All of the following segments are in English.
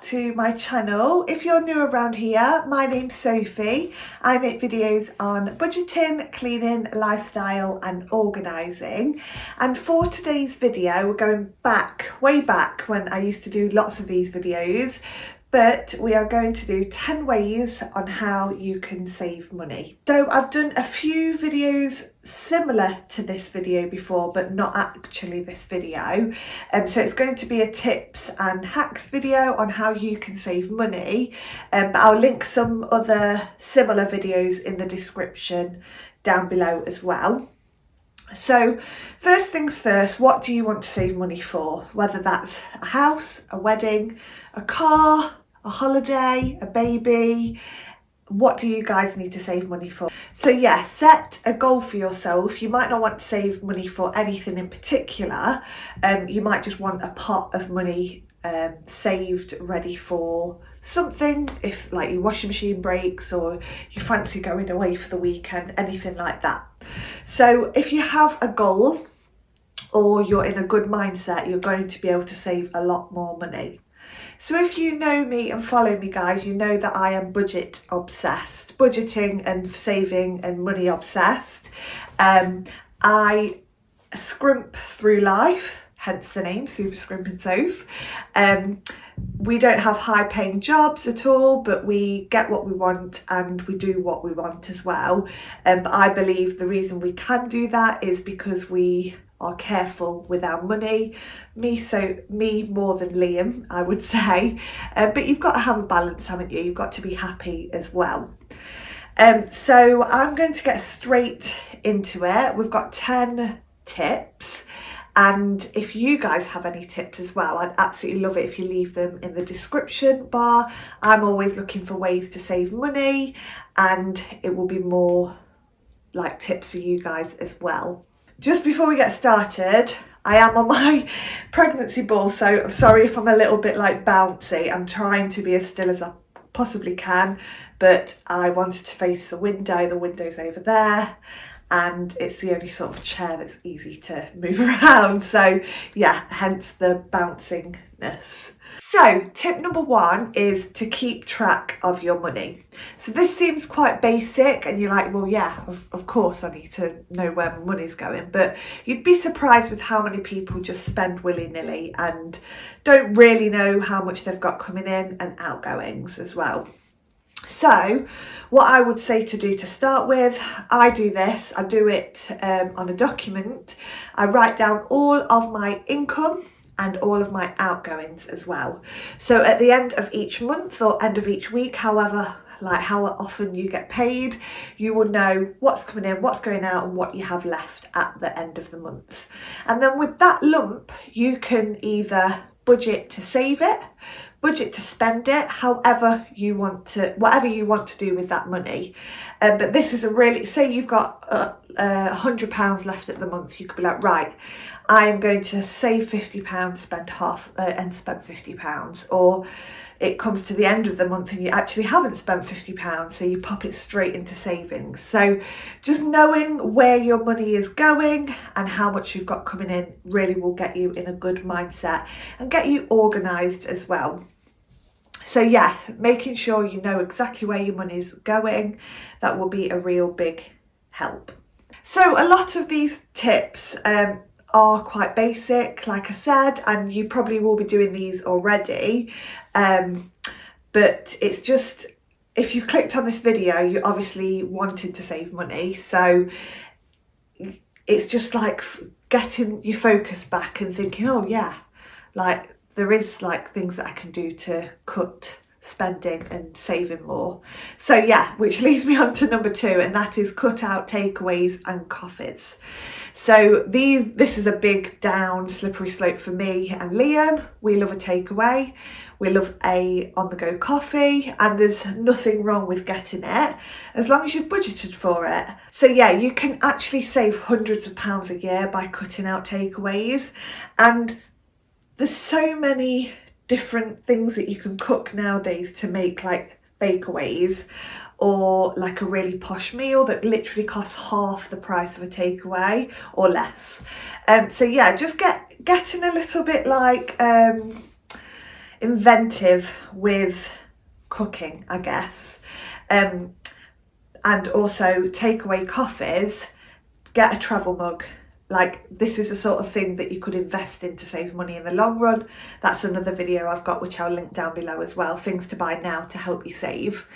to my channel. If you're new around here, my name's Sophie. I make videos on budgeting, cleaning, lifestyle and organising. And for today's video, we're going back, way back when I used to do lots of these videos, but we are going to do 10 ways on how you can save money. So I've done a few videos similar to this video before, but not actually this video. So it's going to be a tips and hacks video on how you can save money. But I'll link some other similar videos in the description down below as well. So first things first, what do you want to save money for? Whether that's a house, a wedding, a car, a holiday, a baby, what do you guys need to save money for? So yeah, set a goal for yourself. You might not want to save money for anything in particular. You might just want a pot of money saved ready for something, if like your washing machine breaks or you fancy going away for the weekend, anything like that. So if you have a goal or you're in a good mindset, you're going to be able to save a lot more money. So if you know me and follow me, guys, you know that I am budget obsessed, budgeting and saving and money obsessed. I scrimp through life, hence the name Super Scrimping Soph. We don't have high paying jobs at all, but we get what we want and we do what we want as well. But I believe the reason we can do that is because we are careful with our money. Me more than Liam, I would say. But you've got to have a balance, haven't you? You've got to be happy as well. So I'm going to get straight into it. We've got 10 tips. And if you guys have any tips as well, I'd absolutely love it if you leave them in the description bar. I'm always looking for ways to save money, and it will be more like tips for you guys as well. Just before we get started, I am on my pregnancy ball, so I'm sorry if I'm a little bit like bouncy. I'm trying to be as still as I possibly can, but I wanted to face the window. The window's over there, and it's the only sort of chair that's easy to move around. So yeah, hence the bouncingness. So tip number 1 is to keep track of your money. So this seems quite basic and you're like, well, yeah, of course I need to know where my money's going. But you'd be surprised with how many people just spend willy-nilly and don't really know how much they've got coming in and outgoings as well. So what I would say to do to start with, I do this, I do it on a document. I write down all of my income and all of my outgoings as well. So at the end of each month or end of each week, however, like how often you get paid, you will know what's coming in, what's going out and what you have left at the end of the month. And then with that lump, you can either budget to save it, budget to spend it, however you want to, whatever you want to do with that money. But this is a really, say you've got £100 left at the month, you could be like, right, I am going to save £50, spend half and spend £50. Or it comes to the end of the month and you actually haven't spent £50, so you pop it straight into savings. So just knowing where your money is going and how much you've got coming in really will get you in a good mindset and get you organised as well. So yeah, making sure you know exactly where your money's going, that will be a real big help. So a lot of these tips are quite basic, like I said, and you probably will be doing these already. But it's just, if you've clicked on this video, you obviously wanted to save money. So it's just like getting your focus back and thinking, oh yeah, like there is like things that I can do to cut spending and saving more. So yeah, which leads me on to number 2, and that is cut out takeaways and coffees. So this is a big down slippery slope for me and Liam. We love a takeaway, we love a on-the-go coffee, and there's nothing wrong with getting it as long as you've budgeted for it. So yeah, you can actually save hundreds of pounds a year by cutting out takeaways, and there's so many different things that you can cook nowadays to make like bakeaways or like a really posh meal that literally costs half the price of a takeaway or less. So yeah, just getting a little bit like inventive with cooking, I guess. And also takeaway coffees, get a travel mug. Like, this is the sort of thing that you could invest in to save money in the long run. That's another video I've got, which I'll link down below as well, things to buy now to help you save.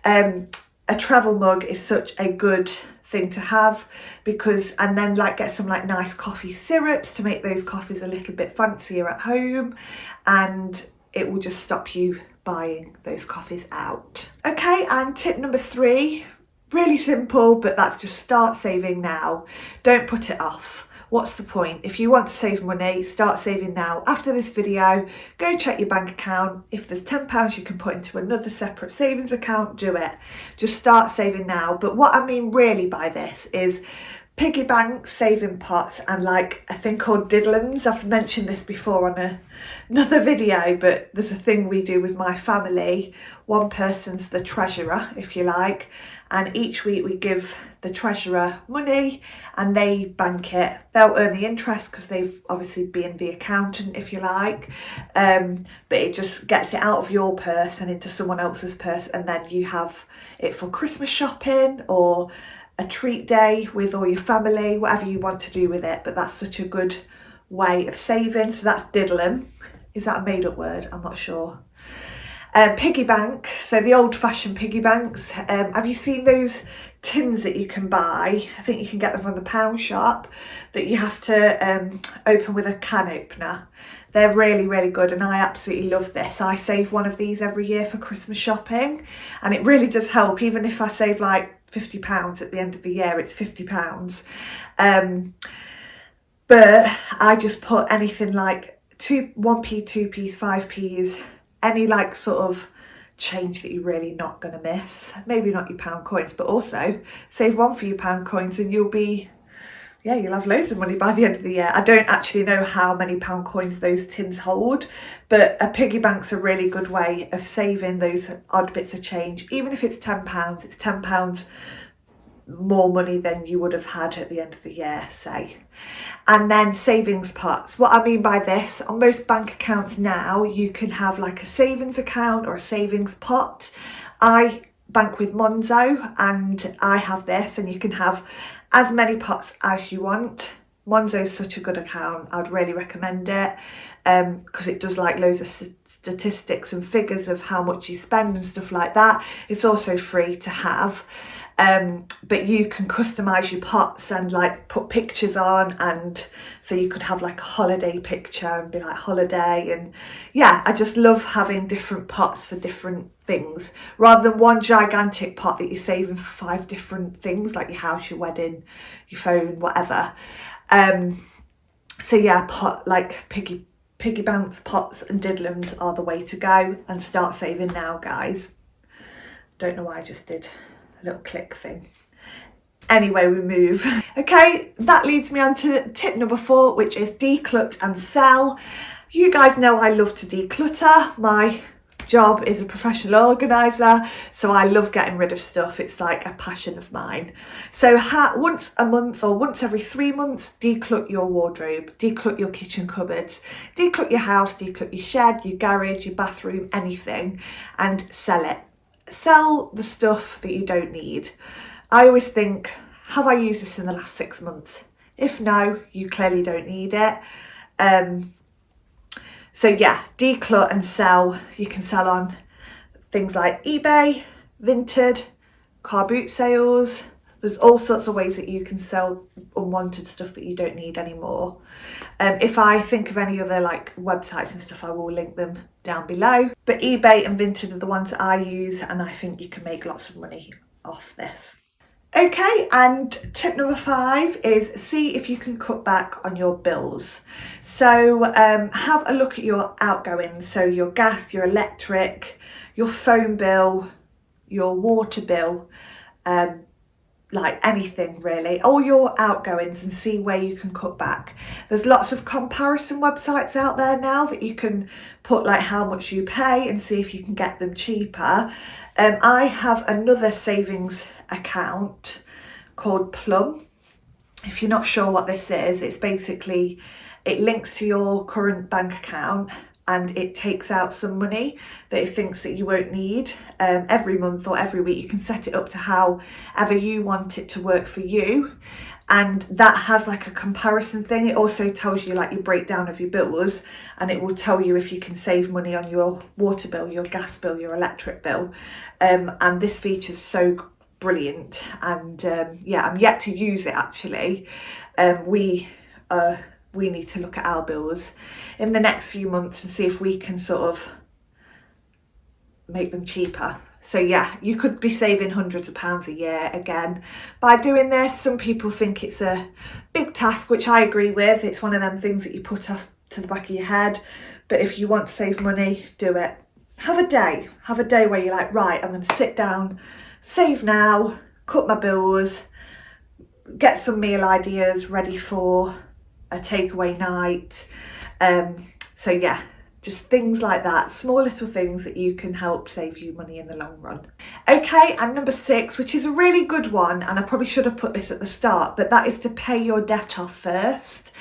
A travel mug is such a good thing to have, because, and then like get some like nice coffee syrups to make those coffees a little bit fancier at home, and it will just stop you buying those coffees out. Okay, and tip number 3, really simple, but that's just start saving now. Don't put it off. What's the point? If you want to save money, start saving now. After this video, go check your bank account. If there's £10 you can put into another separate savings account, do it. Just start saving now. But what I mean really by this is piggy banks, saving pots, and like a thing called diddlings. I've mentioned this before on another video, but there's a thing we do with my family. One person's the treasurer, if you like, and each week we give the treasurer money and they bank it. They'll earn the interest because they've obviously been the accountant, if you like, but it just gets it out of your purse and into someone else's purse, and then you have it for Christmas shopping or a treat day with all your family, whatever you want to do with it. But that's such a good way of saving. So that's diddling. Is that a made up word? I'm not sure. Piggy bank, so the old fashioned piggy banks. Have you seen those tins that you can buy? I think you can get them from the pound shop, that you have to open with a can opener. They're really, really good, and I absolutely love this. I save one of these every year for Christmas shopping, and it really does help. Even if I save like £50 at the end of the year, it's £50. But I just put anything like 1p, 2p's, 5p's, any like sort of change that you're really not going to miss. Maybe not your pound coins, but also save one for your pound coins and you'll have loads of money by the end of the year. I don't actually know how many pound coins those tins hold, but a piggy bank's a really good way of saving those odd bits of change. Even if it's £10, it's £10 more money than you would have had at the end of the year, say. And then savings pots. What I mean by this, on most bank accounts now, you can have like a savings account or a savings pot. I bank with Monzo and I have this, and you can have as many pots as you want. Monzo is such a good account. I'd really recommend it because it does like loads of statistics and figures of how much you spend and stuff like that. It's also free to have. But you can customize your pots and like put pictures on, and so you could have like a holiday picture and be like holiday. And yeah, I just love having different pots for different things rather than one gigantic pot that you're saving for 5 different things, like your house, your wedding, your phone, whatever. So yeah, piggy banks, pots and diddlings are the way to go, and start saving now, guys. Don't know why I just did a little click thing. Anyway, we move. Okay, that leads me on to tip number 4, which is declutter and sell. You guys know I love to declutter. My job is a professional organizer, so I love getting rid of stuff. It's like a passion of mine. So once a month or once every 3 months, declutter your wardrobe, declutter your kitchen cupboards, declutter your house, declutter your shed, your garage, your bathroom, anything, and sell it. Sell the stuff that you don't need. I always think, have I used this in the last 6 months? If no, you clearly don't need it. So yeah, declutter and sell. You can sell on things like eBay, Vinted, car boot sales. There's all sorts of ways that you can sell unwanted stuff that you don't need anymore. If I think of any other like websites and stuff, I will link them down below. But eBay and Vinted are the ones that I use, and I think you can make lots of money off this. Okay, and tip number 5 is see if you can cut back on your bills. So have a look at your outgoings, so your gas, your electric, your phone bill, your water bill, like anything really, all your outgoings, and see where you can cut back. There's lots of comparison websites out there now that you can put like how much you pay and see if you can get them cheaper. I have another savings account called Plum. If you're not sure what this is, it's basically, it links to your current bank account. and it takes out some money that it thinks that you won't need every month or every week. You can set it up to however you want it to work for you, and that has like a comparison thing. It also tells you like your breakdown of your bills, and it will tell you if you can save money on your water bill, your gas bill, your electric bill, and this feature's so brilliant. And yeah, I'm yet to use it actually. We need to look at our bills in the next few months and see if we can sort of make them cheaper. So yeah, you could be saving hundreds of pounds a year again by doing this. Some people think it's a big task, which I agree with. It's one of them things that you put off to the back of your head. But if you want to save money, do it. Have a day where you're like, right, I'm going to sit down, save now, cut my bills, get some meal ideas ready for a takeaway night. So yeah, just things like that, small little things that you can help save you money in the long run. Okay, and number 6, which is a really good one, and I probably should have put this at the start, but that is to pay your debt off first.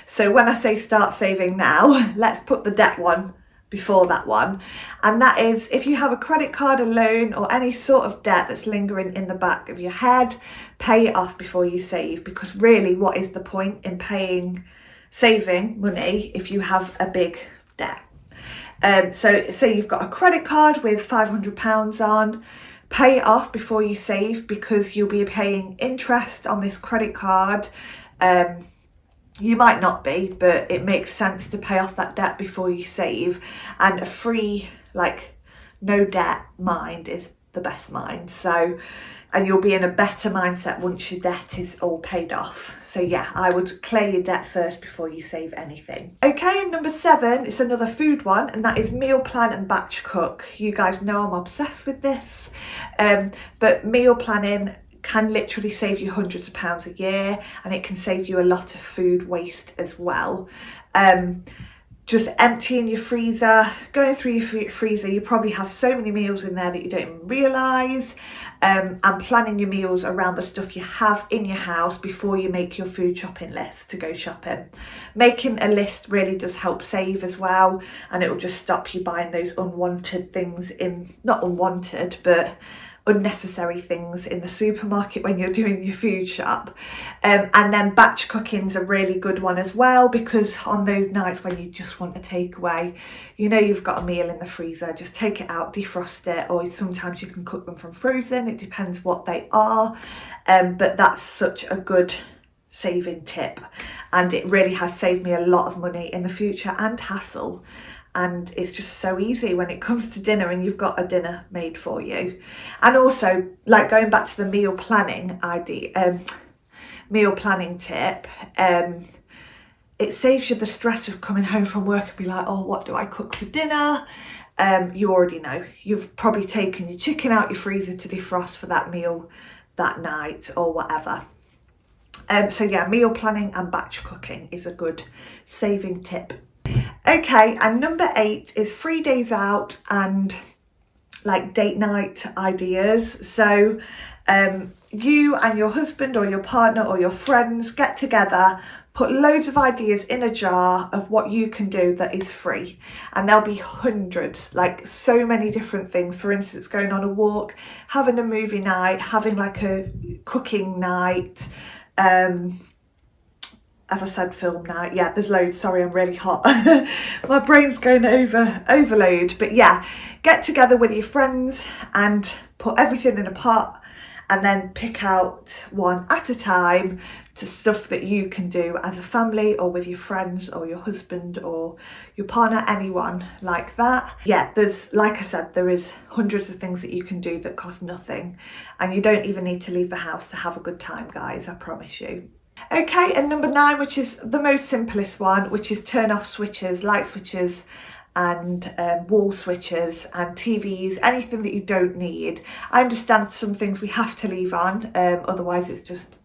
So when I say start saving now, let's put the debt one before that one, and that is if you have a credit card, a loan, or any sort of debt that's lingering in the back of your head, pay it off before you save. Because really, what is the point in saving money if you have a big debt? So say you've got a credit card with £500 on, pay it off before you save, because you'll be paying interest on this credit card. You might not be, but it makes sense to pay off that debt before you save. And a free, like, no debt mind is the best mind. So, and you'll be in a better mindset once your debt is all paid off. So yeah, I would clear your debt first before you save anything. Okay, and number 7, it's another food one, and that is meal plan and batch cook. You guys know I'm obsessed with this, but meal planning can literally save you hundreds of pounds a year, and it can save you a lot of food waste as well. Just emptying your freezer, going through your freezer, you probably have so many meals in there that you don't even realise, and planning your meals around the stuff you have in your house before you make your food shopping list to go shopping. Making a list really does help save as well, and it will just stop you buying those unwanted things not unwanted, but unnecessary things in the supermarket when you're doing your food shop. And then batch cooking's a really good one as well, because on those nights when you just want a takeaway, you know you've got a meal in the freezer, just take it out, defrost it, or sometimes you can cook them from frozen. It depends what they are, but that's such a good saving tip, and it really has saved me a lot of money in the future and hassle. And it's just so easy when it comes to dinner and you've got a dinner made for you. And also, like, going back to the meal planning tip, it saves you the stress of coming home from work and be like, oh, what do I cook for dinner? You already know. You've probably taken your chicken out your freezer to defrost for that meal that night or whatever. So yeah, meal planning and batch cooking is a good saving tip. Okay, and number 8 is free days out and like date night ideas. So you and your husband or your partner or your friends get together, put loads of ideas in a jar of what you can do that is free, and there'll be hundreds, like so many different things. For instance, going on a walk, having a movie night, having like a cooking night, have I said film night? Yeah, there's loads. Sorry, I'm really hot. My brain's going overload. But yeah, get together with your friends and put everything in a pot, and then pick out one at a time to stuff that you can do as a family or with your friends or your husband or your partner, anyone like that. Yeah, there's, like I said, there is hundreds of things that you can do that cost nothing, and you don't even need to leave the house to have a good time, guys, I promise you. Okay, and number 9, which is the most simplest one, which is turn off switches, light switches and wall switches and TVs, anything that you don't need. I understand some things we have to leave on, otherwise it's just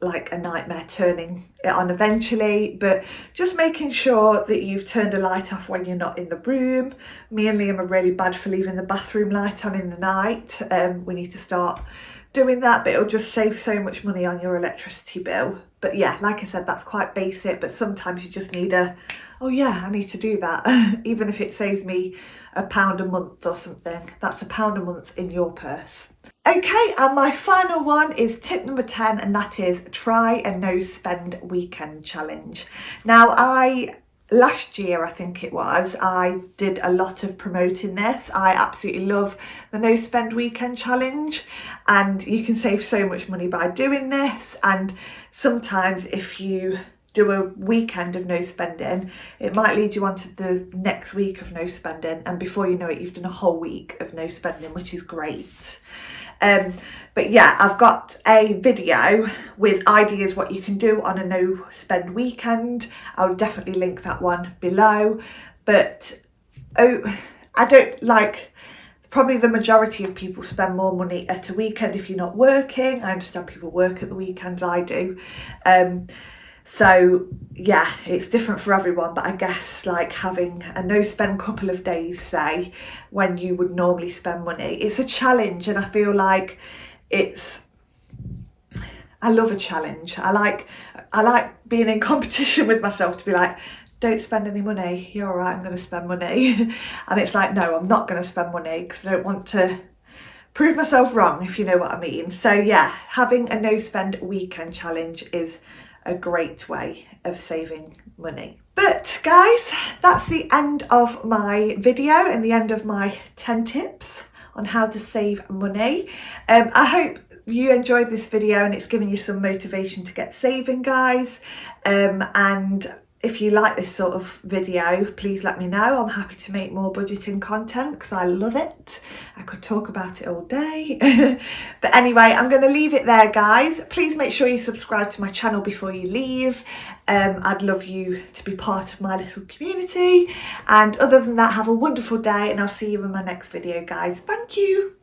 like a nightmare turning it on eventually, but just making sure that you've turned a light off when you're not in the room. Me and Liam are really bad for leaving the bathroom light on in the night. We need to start doing that, but it'll just save so much money on your electricity bill. But yeah, like I said, that's quite basic, but sometimes you just need oh yeah, I need to do that. Even if it saves me £1 a month or something, that's £1 a month in your purse. Okay, and my final one is tip number 10, and that is try a no spend weekend challenge. Now, last year, I think it was, I did a lot of promoting this. I absolutely love the no spend weekend challenge, and you can save so much money by doing this. And sometimes if you do a weekend of no spending, it might lead you on to the next week of no spending, and before you know it, you've done a whole week of no spending, which is great. But yeah, I've got a video with ideas what you can do on a no spend weekend. I'll definitely link that one below. But I don't like, probably the majority of people spend more money at a weekend if you're not working. I understand people work at the weekends, I do. So yeah, it's different for everyone, but I guess like having a no spend couple of days, say, when you would normally spend money, it's a challenge, and I feel like I love a challenge. I like being in competition with myself to be like, don't spend any money, you're all right, I'm going to spend money. And it's like, no, I'm not going to spend money because I don't want to prove myself wrong, if you know what I mean. So yeah, having a no spend weekend challenge is a great way of saving money. But guys, that's the end of my video and the end of my 10 tips on how to save money. I hope you enjoyed this video and it's given you some motivation to get saving, guys. And if you like this sort of video, please let me know. I'm happy to make more budgeting content because I love it. I could talk about it all day. But anyway, I'm going to leave it there, guys. Please make sure you subscribe to my channel before you leave. I'd love you to be part of my little community. And other than that, have a wonderful day, and I'll see you in my next video, guys. Thank you.